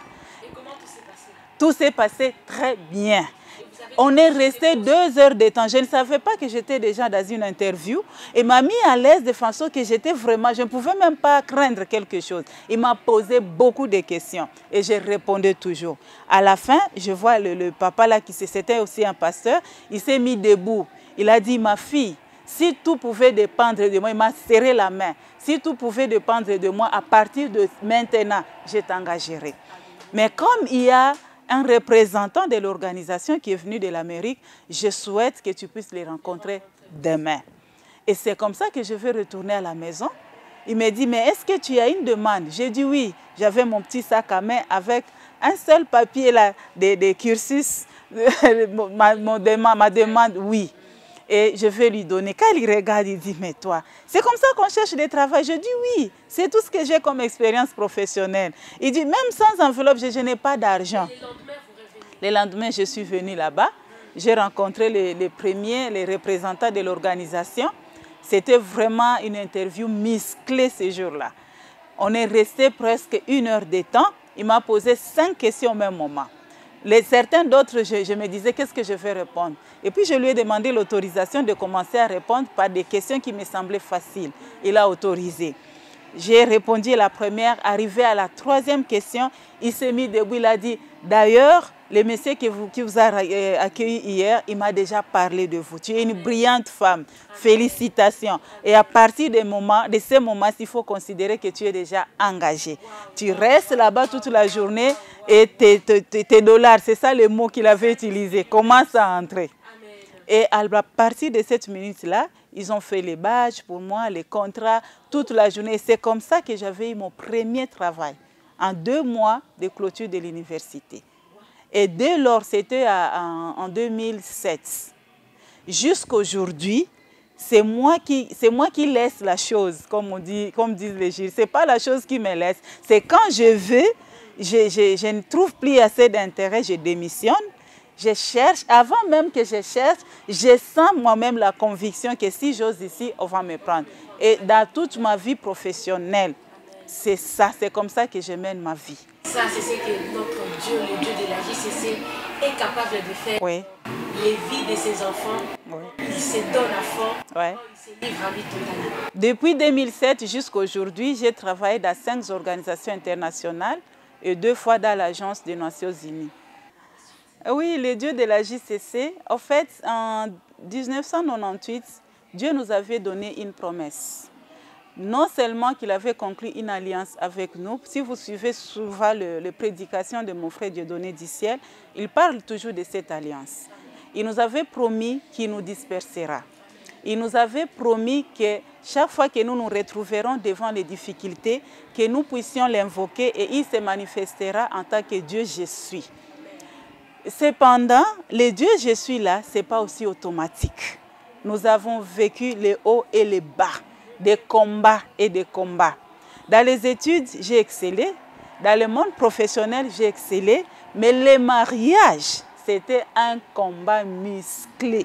Et comment tout s'est passé? Tout s'est passé très bien. On est resté 2 heures de temps. Je ne savais pas que j'étais déjà dans une interview. Il m'a mis à l'aise de façon que j'étais vraiment... Je ne pouvais même pas craindre quelque chose. Il m'a posé beaucoup de questions et je répondais toujours. À la fin, je vois le papa là, c'était aussi un pasteur, il s'est mis debout. Il a dit, ma fille, si tout pouvait dépendre de moi, il m'a serré la main. Si tout pouvait dépendre de moi, à partir de maintenant, je t'engagerai. Mais comme il y a un représentant de l'organisation qui est venu de l'Amérique, je souhaite que tu puisses les rencontrer demain. Et c'est comme ça que je vais retourner à la maison. Il me dit, mais est-ce que tu as une demande? J'ai dit oui. J'avais mon petit sac à main avec un seul papier là, des cursus. ma demande, oui. Et je vais lui donner. Quand il regarde, il dit, mais toi, c'est comme ça qu'on cherche des travail. Je dis oui, c'est tout ce que j'ai comme expérience professionnelle. Il dit, même sans enveloppe, je n'ai pas d'argent. Le lendemain, je suis venue là-bas. J'ai rencontré les représentants de l'organisation. C'était vraiment une interview musclée ce jour-là. On est resté presque 1 heure de temps. Il m'a posé 5 questions au même moment. Certains d'autres, je me disais, qu'est-ce que je vais répondre? Et puis, je lui ai demandé l'autorisation de commencer à répondre par des questions qui me semblaient faciles. Il a autorisé. J'ai répondu à la première. Arrivé à la 3e question, il s'est mis debout. Il a dit, d'ailleurs, le monsieur qui vous a accueilli hier, il m'a déjà parlé de vous. Tu es une brillante femme. Félicitations. Et à partir de ces moments, il faut considérer que tu es déjà engagée. Tu restes là-bas toute la journée et tes dollars, c'est ça le mot qu'il avait utilisé, commence à entrer. Et à partir de cette minute-là, ils ont fait les badges pour moi, les contrats, toute la journée. C'est comme ça que j'avais eu mon premier travail, en 2 mois de clôture de l'université. Et dès lors, c'était en 2007. Jusqu'aujourd'hui, c'est moi qui laisse la chose, comme disent les Gilles. Ce n'est pas la chose qui me laisse. C'est quand je veux, je ne trouve plus assez d'intérêt, je démissionne. Je cherche, avant même que je cherche, je sens moi-même la conviction que si j'ose ici, on va me prendre. Et dans toute ma vie professionnelle, c'est ça, c'est comme ça que je mène ma vie. Ça, c'est ce que notre Dieu, le Dieu de la JCC, est capable de faire. Oui. Les vies de ses enfants, oui. Il se donne à fond, oui. Il se livre à vie totalement. Depuis 2007 jusqu'à aujourd'hui, j'ai travaillé dans 5 organisations internationales et 2 fois dans l'Agence des Nations Unies. Oui, le Dieu de la JCC, en fait, en 1998, Dieu nous avait donné une promesse. Non seulement qu'il avait conclu une alliance avec nous, si vous suivez souvent les prédications de mon frère Dieudonné du ciel, il parle toujours de cette alliance. Il nous avait promis qu'il nous dispersera. Il nous avait promis que chaque fois que nous nous retrouverons devant les difficultés, que nous puissions l'invoquer et il se manifestera en tant que Dieu je suis. Cependant, le Dieu je suis là, ce n'est pas aussi automatique. Nous avons vécu les hauts et les bas, des combats et des combats. Dans les études, j'ai excellé. Dans le monde professionnel, j'ai excellé. Mais le mariage, c'était un combat musclé.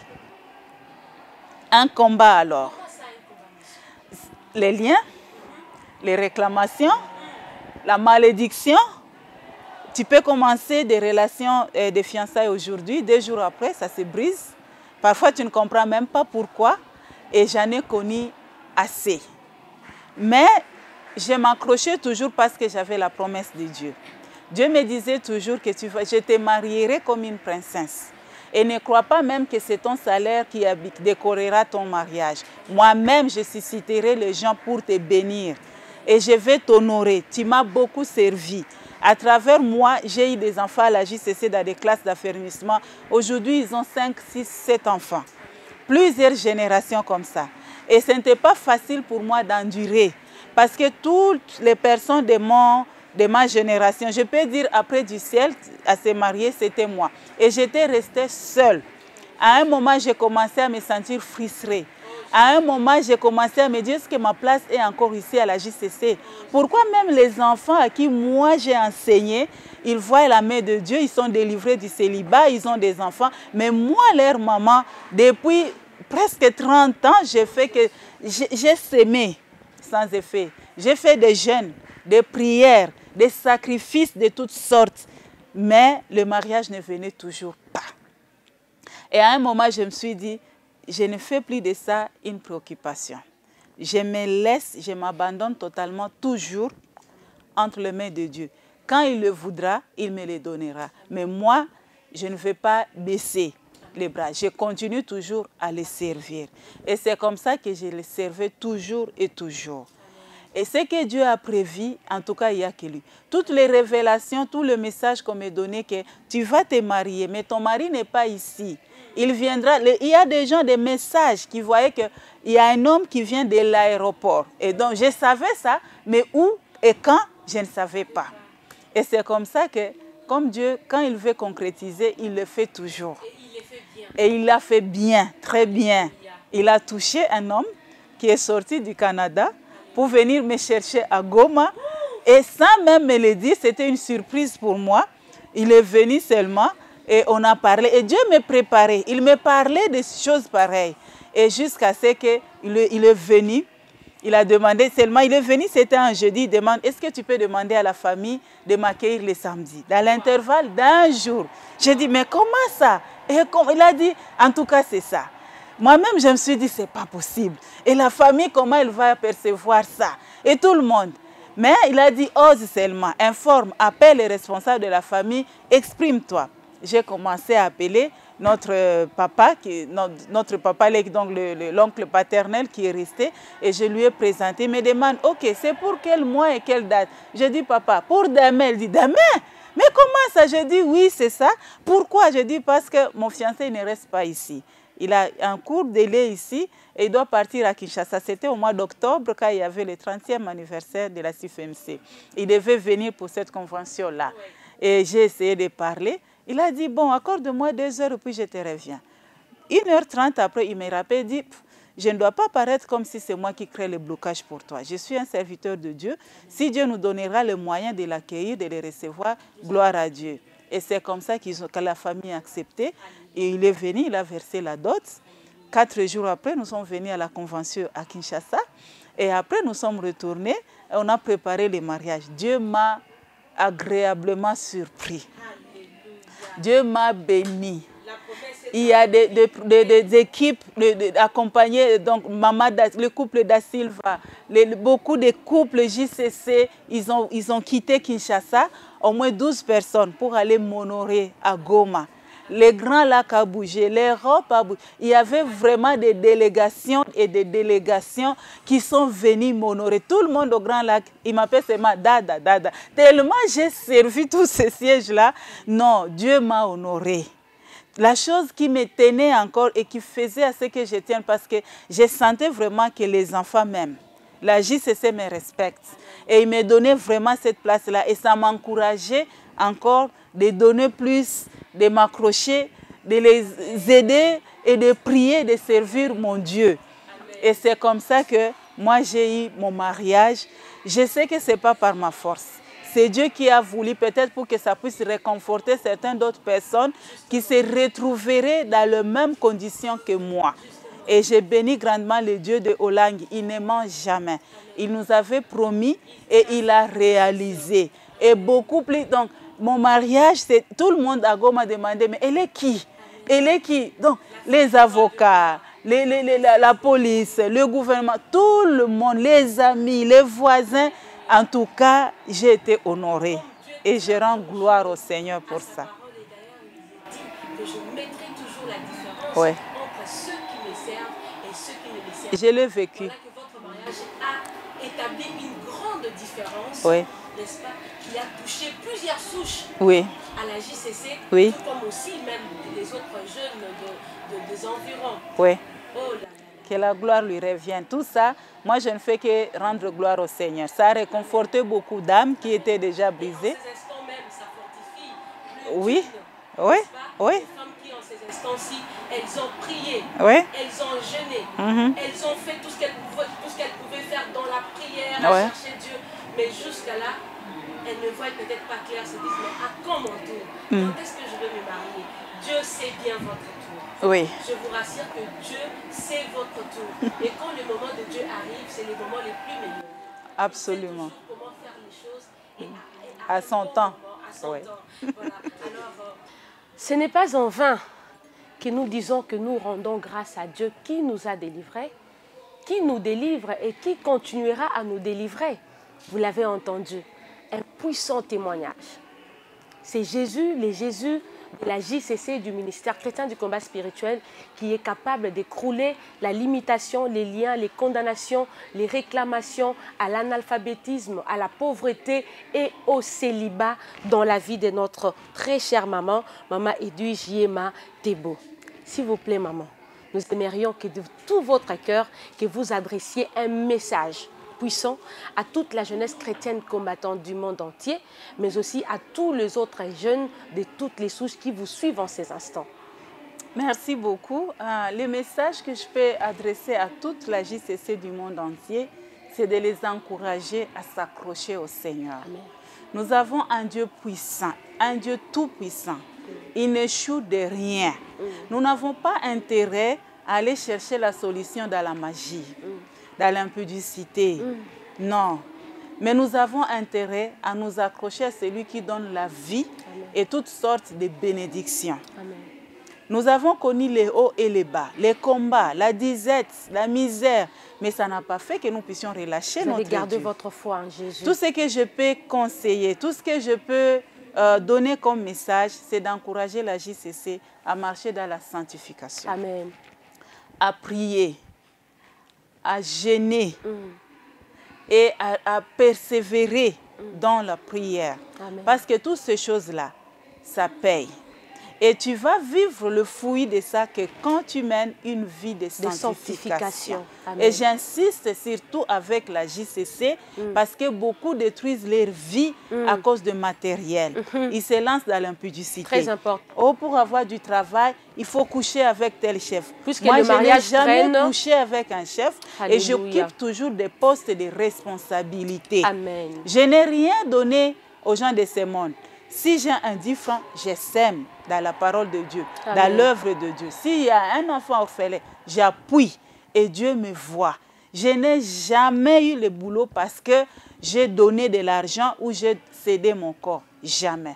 Un combat alors. Les liens, les réclamations, la malédiction. Tu peux commencer des relations de fiançailles aujourd'hui, 2 jours après, ça se brise. Parfois, tu ne comprends même pas pourquoi. Et j'en ai connu assez. Mais je m'accrochais toujours parce que j'avais la promesse de Dieu. Dieu me disait toujours que je te marierai comme une princesse. Et ne crois pas même que c'est ton salaire qui décorera ton mariage. Moi-même, je susciterai les gens pour te bénir. Et je vais t'honorer. Tu m'as beaucoup servi. À travers moi, j'ai eu des enfants à la JCC dans des classes d'affermissement. Aujourd'hui, ils ont 5, 6, 7 enfants. Plusieurs générations comme ça. Et ce n'était pas facile pour moi d'endurer. Parce que toutes les personnes de ma génération, je peux dire après du ciel, à se marier, c'était moi. Et j'étais restée seule. À un moment, j'ai commencé à me sentir frustrée. À un moment, j'ai commencé à me dire, est-ce que ma place est encore ici à la JCC? Pourquoi même les enfants à qui moi j'ai enseigné, ils voient la main de Dieu, ils sont délivrés du célibat, ils ont des enfants. Mais moi, leur maman, depuis presque 30 ans, j'ai sémé sans effet. J'ai fait des jeûnes, des prières, des sacrifices de toutes sortes. Mais le mariage ne venait toujours pas. Et à un moment, je me suis dit, je ne fais plus de ça une préoccupation. Je me laisse, je m'abandonne totalement, toujours entre les mains de Dieu. Quand il le voudra, il me le donnera. Mais moi, je ne vais pas baisser les bras. Je continue toujours à le servir. Et c'est comme ça que je le servais toujours et toujours. Et ce que Dieu a prévu, en tout cas, il n'y a que lui. Toutes les révélations, tout le message qu'on m'a donné, que tu vas te marier, mais ton mari n'est pas ici. Il viendra. Il y a des gens, des messages qui voyaient qu'il y a un homme qui vient de l'aéroport. Et donc, je savais ça, mais où et quand, je ne savais pas. Et c'est comme ça que, comme Dieu, quand il veut concrétiser, il le fait toujours. Et il l'a fait bien, très bien. Il a touché un homme qui est sorti du Canada pour venir me chercher à Goma. Et sans même me le dire, c'était une surprise pour moi. Il est venu seulement et on a parlé. Et Dieu me préparait. Il me parlait de choses pareilles. Et jusqu'à ce qu'il est venu, il a demandé seulement, il est venu, c'était un jeudi, il demande, est-ce que tu peux demander à la famille de m'accueillir le samedi? Dans l'intervalle d'un jour. J'ai dit, mais comment ça? Et il a dit, en tout cas, c'est ça. Moi-même, je me suis dit, c'est pas possible. Et la famille, comment elle va percevoir ça? Et tout le monde. Mais il a dit, ose seulement, informe, appelle les responsables de la famille, exprime-toi. J'ai commencé à appeler notre papa, donc l'oncle paternel qui est resté, et je lui ai présenté. Il me demande, ok, c'est pour quel mois et quelle date? Je dis, papa, pour demain. Il dit, demain? Mais comment ça? Je dis, oui, c'est ça. Pourquoi? Je dis, parce que mon fiancé ne reste pas ici. Il a un court délai ici et il doit partir à Kinshasa. C'était au mois d'octobre quand il y avait le 30e anniversaire de la CIFMC. Il devait venir pour cette convention-là. Et j'ai essayé de parler. Il a dit, bon, accorde-moi 2 heures et puis je te reviens. 1h30 après, il me rappelle, il dit, je ne dois pas paraître comme si c'est moi qui crée le blocage pour toi. Je suis un serviteur de Dieu. Si Dieu nous donnera le moyen de l'accueillir, de le recevoir, gloire à Dieu. Et c'est comme ça que la famille a accepté. Et il est venu, il a versé la dot. 4 jours après, nous sommes venus à la convention à Kinshasa. Et après, nous sommes retournés et on a préparé le mariage. Dieu m'a agréablement surpris. Dieu m'a béni. Il y a des équipes accompagnées, donc le couple Da Silva, beaucoup de couples JCC, ils ont quitté Kinshasa, au moins 12 personnes pour aller m'honorer à Goma. Les Grands Lacs a bougé, l'Europe a bougé. Il y avait vraiment des délégations et des délégations qui sont venues m'honorer. Tout le monde au Grand Lac, il m'appelle seulement Dada, Dada. Tellement j'ai servi tous ces sièges-là, non, Dieu m'a honoré. La chose qui me tenait encore et qui faisait à ce que je tienne, parce que je sentais vraiment que les enfants m'aiment. La JCC me respecte. Et il me donnait vraiment cette place-là. Et ça m'encourageait encore de donner plus, de m'accrocher, de les aider et de prier, de servir mon Dieu. Et c'est comme ça que moi j'ai eu mon mariage. Je sais que ce n'est pas par ma force. C'est Dieu qui a voulu, peut-être pour que ça puisse réconforter certaines d'autres personnes qui se retrouveraient dans les mêmes conditions que moi. Et j'ai béni grandement le Dieu de Olang. Il ne ment jamais. Il nous avait promis et il a réalisé. Et beaucoup plus. Donc, mon mariage, tout le monde à Goma m'a demandé, mais elle est qui? Elle est qui? Donc, les avocats, la police, le gouvernement, tout le monde, les amis, les voisins. En tout cas, j'ai été honorée et je rends gloire au Seigneur pour ça. Que je mettrai toujours la différence entre ceux qui me servent et ceux qui ne me servent pas. Je l'ai vécu. Voilà que votre mariage a établi une grande différence, n'est-ce pas, qui a touché plusieurs souches à la JCC, tout comme aussi même les autres jeunes des environs. Oui. Oh là là. Que la gloire lui revienne. Tout ça, moi je ne fais que rendre gloire au Seigneur. Ça a réconforté beaucoup d'âmes qui étaient déjà brisées. En ces instants même, ça fortifie. Oui, oui, oui. Les femmes qui en ces instants-ci, elles ont prié, elles ont jeûné, elles ont fait tout ce qu'elles pouvaient faire dans la prière, à chercher Dieu. Mais jusqu'à là, elles ne voient peut-être pas clair, se disent, mais à quand mon tour? Quand est-ce que je vais me marier? Dieu sait bien votre tour. Oui. Je vous rassure que Dieu sait votre tour. Et quand le moment de Dieu arrive, c'est le moment le plus meilleur. Absolument. Il sait toujours comment faire les choses et à son temps. À son temps. Voilà. Alors, ce n'est pas en vain que nous disons que nous rendons grâce à Dieu qui nous a délivrés, qui nous délivre et qui continuera à nous délivrer. Vous l'avez entendu, un puissant témoignage. C'est Jésus, les Jésus de la JCC, du ministère chrétien du combat spirituel, qui est capable d'écrouler la limitation, les liens, les condamnations, les réclamations à l'analphabétisme, à la pauvreté et au célibat dans la vie de notre très chère maman, Maman Edwige Yema Tebo. S'il vous plaît, maman, nous aimerions que de tout votre cœur, que vous adressiez un message puissant à toute la jeunesse chrétienne combattante du monde entier, mais aussi à tous les autres jeunes de toutes les souches qui vous suivent en ces instants. Merci beaucoup. Le message que je peux adresser à toute la JCC du monde entier, c'est de les encourager à s'accrocher au Seigneur. Amen. Nous avons un Dieu puissant, un Dieu tout-puissant. Il n'échoue de rien. Nous n'avons pas intérêt à aller chercher la solution dans la magie, dans l'impudicité. Non. Mais nous avons intérêt à nous accrocher à celui qui donne la vie et toutes sortes de bénédictions. Amen. Nous avons connu les hauts et les bas, les combats, la disette, la misère. Mais ça n'a pas fait que nous puissions relâcher notre Dieu. Vous avez gardé votre foi en Jésus. Tout ce que je peux conseiller, tout ce que je peux donner comme message, c'est d'encourager la JCC à marcher dans la sanctification. Amen. À prier, à jeûner et à persévérer dans la prière. Amen. Parce que toutes ces choses-là, ça paye. Et tu vas vivre le fruit de ça que quand tu mènes une vie de sanctification. Et j'insiste surtout avec la JCC parce que beaucoup détruisent leur vie à cause de matériel. Ils se lancent dans l'impudicité. Très important. Oh, pour avoir du travail, il faut coucher avec tel chef. Puisque moi, le mariage je n'ai jamais traîne. couché avec un chef. Alléluia. Et j'occupe toujours des postes de responsabilité. Amen. Je n'ai rien donné aux gens de ce monde. Si j'ai un 10 francs, je sème dans la parole de Dieu, Amen. dans l'œuvre de Dieu. S'il y a un enfant orphelin, j'appuie et Dieu me voit. Je n'ai jamais eu le boulot parce que j'ai donné de l'argent ou j'ai cédé mon corps. Jamais.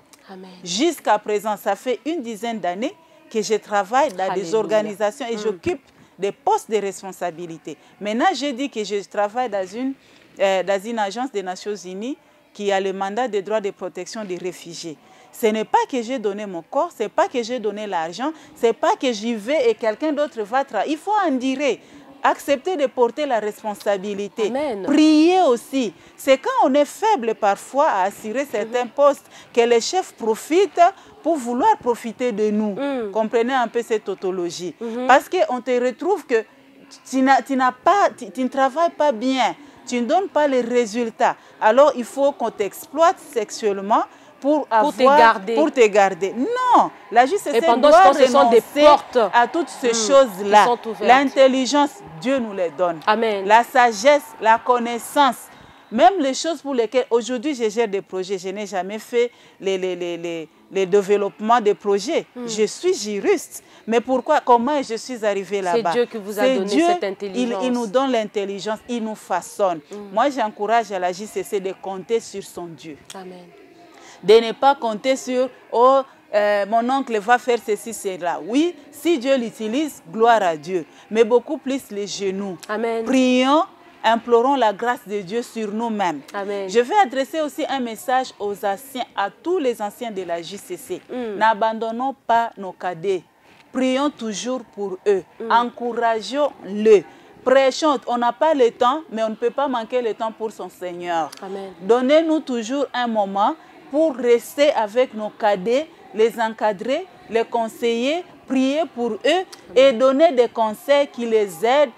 Jusqu'à présent, ça fait une dizaine d'années que je travaille dans des organisations et j'occupe des postes de responsabilité. Maintenant, j'ai dit que je travaille dans une agence des Nations Unies qui a le mandat des droits de protection des réfugiés. Ce n'est pas que j'ai donné mon corps, ce n'est pas que j'ai donné l'argent, ce n'est pas que j'y vais et quelqu'un d'autre va travailler. Il faut en dire, accepter de porter la responsabilité. Amen. Prier aussi. C'est quand on est faible parfois à assurer certains postes que les chefs profitent pour vouloir profiter de nous. Comprenez un peu cette tautologie. Parce qu'on te retrouve que tu ne travailles pas bien. Tu ne donnes pas les résultats. Alors, il faut qu'on t'exploite sexuellement pour te garder. Non, la justice doit renoncer à toutes ces choses-là. L'intelligence, Dieu nous les donne. Amen. La sagesse, la connaissance, même les choses pour lesquelles aujourd'hui je gère des projets. Je n'ai jamais fait les développements des projets. Je suis juriste. Mais pourquoi, comment je suis arrivée là-bas? C'est Dieu qui vous a donné cette intelligence. Il nous donne l'intelligence, il nous façonne. Moi, j'encourage à la JCC de compter sur son Dieu. Amen. De ne pas compter sur « Oh, mon oncle va faire ceci, cela ». Oui, si Dieu l'utilise, gloire à Dieu. Mais beaucoup plus les genoux. Amen. Prions, implorons la grâce de Dieu sur nous-mêmes. Je vais adresser aussi un message aux anciens, à tous les anciens de la JCC. N'abandonnons pas nos cadets. Prions toujours pour eux. Encourageons-le. Prêchons. On n'a pas le temps, mais on ne peut pas manquer le temps pour son Seigneur. Donnez-nous toujours un moment pour rester avec nos cadets, les encadrer, les conseiller, prier pour eux et donner des conseils qui les aident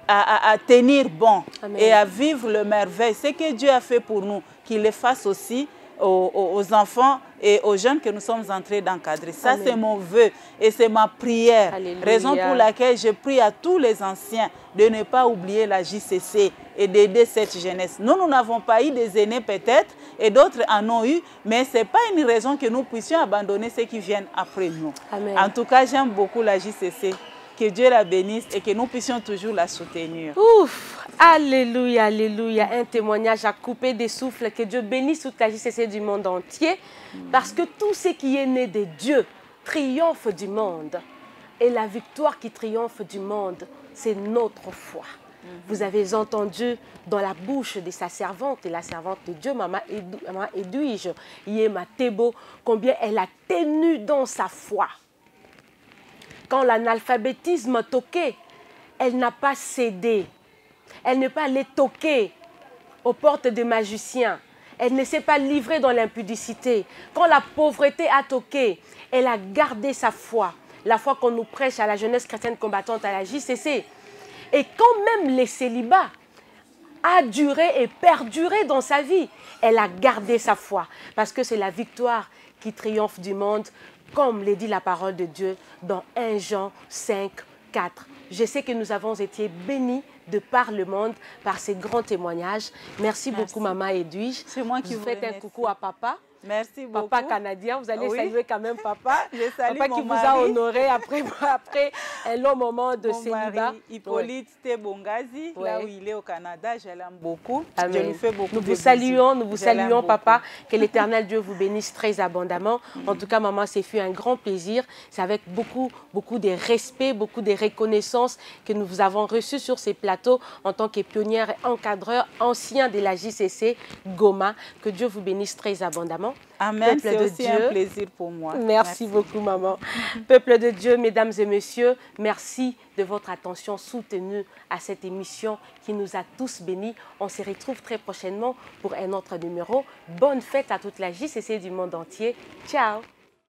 à tenir bon et à vivre le merveille. Ce que Dieu a fait pour nous, qu'il le fasse aussi aux enfants et aux jeunes que nous sommes en train d'encadrer. Ça, c'est mon vœu et c'est ma prière. Alléluia. Raison pour laquelle je prie à tous les anciens de ne pas oublier la JCC et d'aider cette jeunesse. Nous n'avons pas eu des aînés peut-être et d'autres en ont eu, mais ce n'est pas une raison que nous puissions abandonner ceux qui viennent après nous. Amen. En tout cas, j'aime beaucoup la JCC. Que Dieu la bénisse et que nous puissions toujours la soutenir. Ouf! Alléluia, alléluia. Un témoignage à couper des souffles. Que Dieu bénisse toute la JCC du monde entier. Parce que tout ce qui est né de Dieu triomphe du monde. Et la victoire qui triomphe du monde, c'est notre foi. Vous avez entendu dans la bouche de sa servante et la servante de Dieu, Maman Edwige, Yema Tebo, combien elle a tenu dans sa foi. Quand l'analphabétisme toquait, elle n'a pas cédé. Elle n'est pas allée toquer aux portes des magiciens. Elle ne s'est pas livrée dans l'impudicité. Quand la pauvreté a toqué, elle a gardé sa foi. La foi qu'on nous prêche à la jeunesse chrétienne combattante à la JCC. Et quand même les célibats a duré et perduré dans sa vie, elle a gardé sa foi. Parce que c'est la victoire qui triomphe du monde, comme le dit la parole de Dieu dans 1 Jean 5, 4. Je sais que nous avons été bénis de par le monde, par ces grands témoignages. Merci beaucoup, Maman Edwige. C'est moi qui vous faites un coucou à papa. Merci beaucoup. Papa canadien, vous allez saluer quand même papa. Je salue papa qui mon vous a honoré après un long moment de célibat. Mari, Hippolyte Tebongazi, là où il est au Canada, je l'aime beaucoup. Amen. Je lui fais beaucoup nous de vous saluons, bisous. Nous vous saluons, papa. Que l'Éternel Dieu vous bénisse très abondamment. En tout cas, maman, c'est fait un grand plaisir. C'est avec beaucoup de respect, beaucoup de reconnaissance que nous vous avons reçu sur ces plateaux en tant que pionnière et encadreur ancien de la JCC Goma. Que Dieu vous bénisse très abondamment. Amen, c'est aussi un plaisir pour moi. Merci beaucoup, maman. Peuple de Dieu, mesdames et messieurs, merci de votre attention soutenue à cette émission qui nous a tous bénis. On se retrouve très prochainement pour un autre numéro. Bonne fête à toute la JCC du monde entier. Ciao!